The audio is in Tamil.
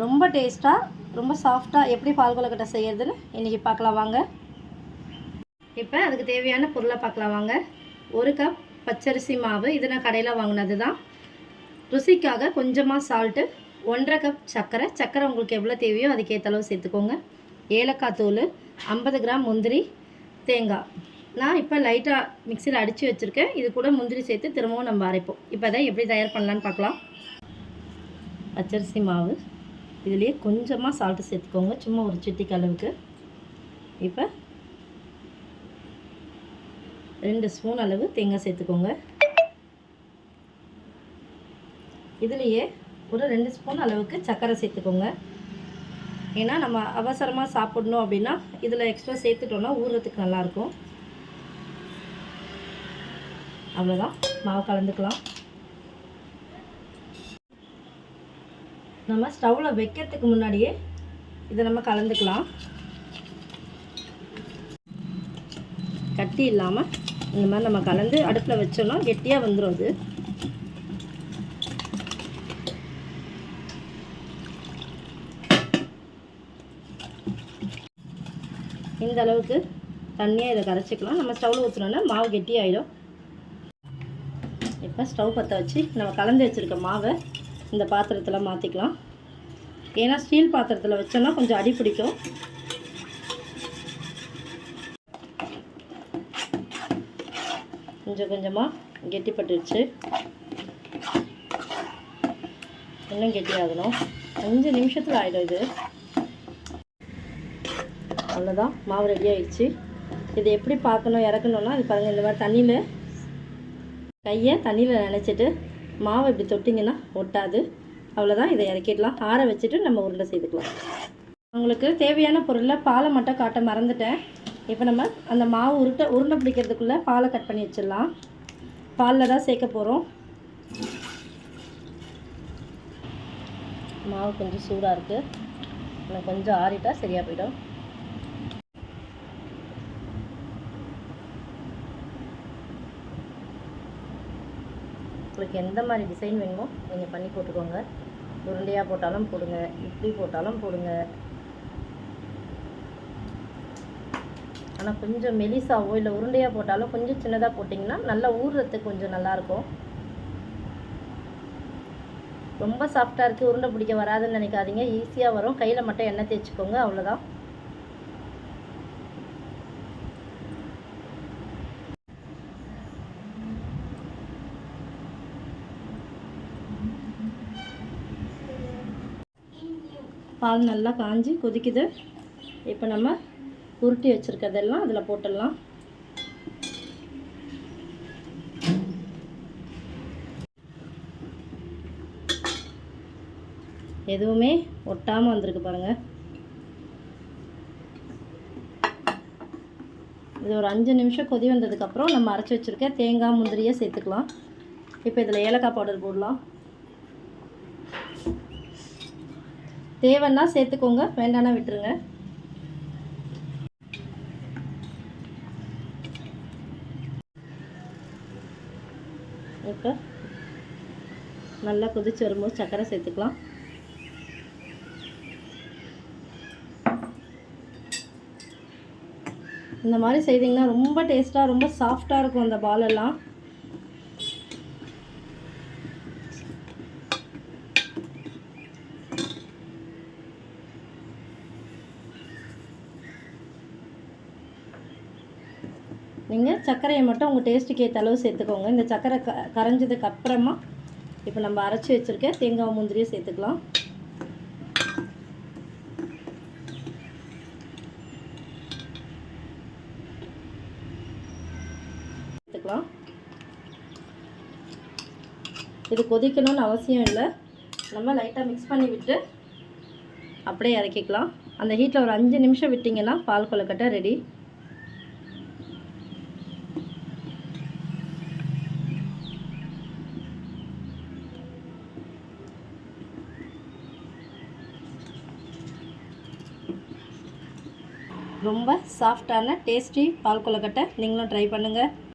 ரொம்ப டேஸ்ட்டாக ரொம்ப சாஃப்டாக எப்படி பால் கொழுக்கட்டை செய்கிறதுன்னு இன்றைக்கி பார்க்கலாம் வாங்க. இப்போ அதுக்கு தேவையான பொருளை பார்க்கலாம் வாங்க. 1 கப் பச்சரிசி மாவு, இது நான் கடையில் வாங்கினது தான். ருசிக்காக கொஞ்சமாக சால்ட்டு, 1.5 கப் சர்க்கரை உங்களுக்கு எவ்வளோ தேவையோ அதுக்கேற்ற அளவு சேர்த்துக்கோங்க. ஏலக்காய் தூள், 50 கிராம் முந்திரி, தேங்காய். நான் இப்போ லைட்டாக மிக்சியில் அடித்து வச்சுருக்கேன். இது கூட முந்திரி சேர்த்து திரும்பவும் நம்ம அரைப்போம். இப்போ அதை எப்படி தயார் பண்ணலான்னு பார்க்கலாம். பச்சரிசி மாவு, இதுலேயே கொஞ்சமாக சால்ட்டு சேர்த்துக்கோங்க, சும்மா ஒரு சிட்டிக்கு அளவுக்கு. இப்போ 2 ஸ்பூன் அளவு தேங்காய் சேர்த்துக்கோங்க. இதுலேயே ஒரு 2 ஸ்பூன் அளவுக்கு சர்க்கரை சேர்த்துக்கோங்க. ஏன்னா நம்ம அவசரமாக சாப்பிடணும் அப்படின்னா இதில் எக்ஸ்ட்ரா சேர்த்துட்டோன்னா ஊறுறதுக்கு நல்லாயிருக்கும். அவ்வளோதான், மாவு கலந்துக்கலாம். நம்ம ஸ்டவ்வில் வைக்கிறதுக்கு முன்னாடியே இதை நம்ம கலந்துக்கலாம். கட்டி இல்லாமல் இந்த மாதிரி நம்ம கலந்து அடுப்பில் வச்சோன்னா கெட்டியாக வந்துடும். அது இந்த அளவுக்கு தண்ணியாக இதை கரைச்சிக்கலாம். நம்ம ஸ்டவ்வில் ஊற்றினோன்னா மாவு கெட்டியாகிடும். இப்போ ஸ்டவ் பற்ற வச்சு நம்ம கலந்து வச்சுருக்க மாவை இந்த பாத்திரத்தில் மாற்றிக்கலாம். ஏன்னா ஸ்டீல் பாத்திரத்தில் வச்சோன்னா கொஞ்சம் அடி பிடிக்கும். கொஞ்சம் கொஞ்சமாக கெட்டிப்பட்டுருச்சு. இன்னும் கெட்டியாகணும். 5 நிமிஷத்தில் ஆகிடும் இது. அவ்வளோதான், மாவு ரெடி ஆகிடுச்சு. இது எப்படி பார்க்கணும் இறக்கணுன்னா அது பாருங்கள், இந்த மாதிரி தண்ணியில் கையை தண்ணியில் நினச்சிட்டு மாவை இப்படி தொட்டிங்கன்னா ஒட்டாது. அவ்வளோதான், இதை இறக்கிடலாம். ஆற வச்சுட்டு நம்ம உருண்டை செய்துக்கலாம். உங்களுக்கு தேவையான பொருளில் பாலை மட்டும் காட்ட மறந்துட்டேன். இப்போ நம்ம அந்த மாவு உருண்டை பிடிக்கிறதுக்குள்ளே பாலை கட் பண்ணி வச்சிடலாம். பாலில் தான் சேர்க்க போகிறோம். மாவு கொஞ்சம் சூடாக இருக்குது, இன்னும் கொஞ்சம் ஆறிட்டா சரியாக போயிடும். உங்களுக்கு எந்த மாதிரி டிசைன் வேணுமோ நீங்கள் பண்ணி போட்டுக்கோங்க. உருண்டையாக போட்டாலும் போடுங்க, இப்படி போட்டாலும் போடுங்க. ஆனால் கொஞ்சம் மெலிசாவோ இல்லை உருண்டையாக போட்டாலும் கொஞ்சம் சின்னதாக போட்டிங்கன்னா நல்லா ஊறுறதுக்கு கொஞ்சம் நல்லாயிருக்கும். ரொம்ப சாஃப்டாக இருக்குது, உருண்டை பிடிக்க வராதுன்னு நினைக்காதீங்க. ஈஸியாக வரும். கையில் மட்டும் எண்ணெய் தேய்ச்சிக்கோங்க, அவ்வளோதான். பால் நல்லா காஞ்சி கொதிக்குது. இப்போ நம்ம உருட்டி வச்சுருக்கிறதெல்லாம் அதில் போட்டுடலாம். எதுவுமே ஒட்டாமல் வந்திருக்கு பாருங்கள். இது ஒரு 5 நிமிஷம் கொதி வந்ததுக்கப்புறம் நம்ம அரைச்சி வச்சுருக்க தேங்காய் முந்திரியை சேர்த்துக்கலாம். இப்போ இதில் ஏலக்காய் பவுடர் போடலாம். தேவைன்னா சேர்த்துக்கோங்க, வேண்டானா விட்டுருங்க. இப்போ நல்லா கொதிச்சு வரும்போது சர்க்கரை சேர்த்துக்கலாம். இந்த மாதிரி செய்திங்கன்னா ரொம்ப டேஸ்ட்டாக ரொம்ப சாஃப்டாக இருக்கும் அந்த பாலெல்லாம். நீங்கள் சர்க்கரையை மட்டும் உங்கள் டேஸ்ட்டுக்கு ஏற்ற அளவு சேர்த்துக்கோங்க. இந்த சர்க்கரை கரைஞ்சதுக்கு அப்புறமா இப்போ நம்ம அரைச்சி வச்சுருக்க தேங்காய் முந்திரியை சேர்த்துக்கலாம். இது கொதிக்கணும்னு அவசியம் இல்லை. நம்ம லைட்டாக மிக்ஸ் பண்ணி விட்டு அப்படியே இறக்கிக்கலாம். அந்த ஹீட்டில் ஒரு 5 நிமிஷம் விட்டிங்கன்னா பால் கொழுக்கட்டை ரெடி. ரொம்ப சாஃப்டான டேஸ்டி பால் கொழுக்கட்டை நீங்களும் ட்ரை பண்ணுங்கள்.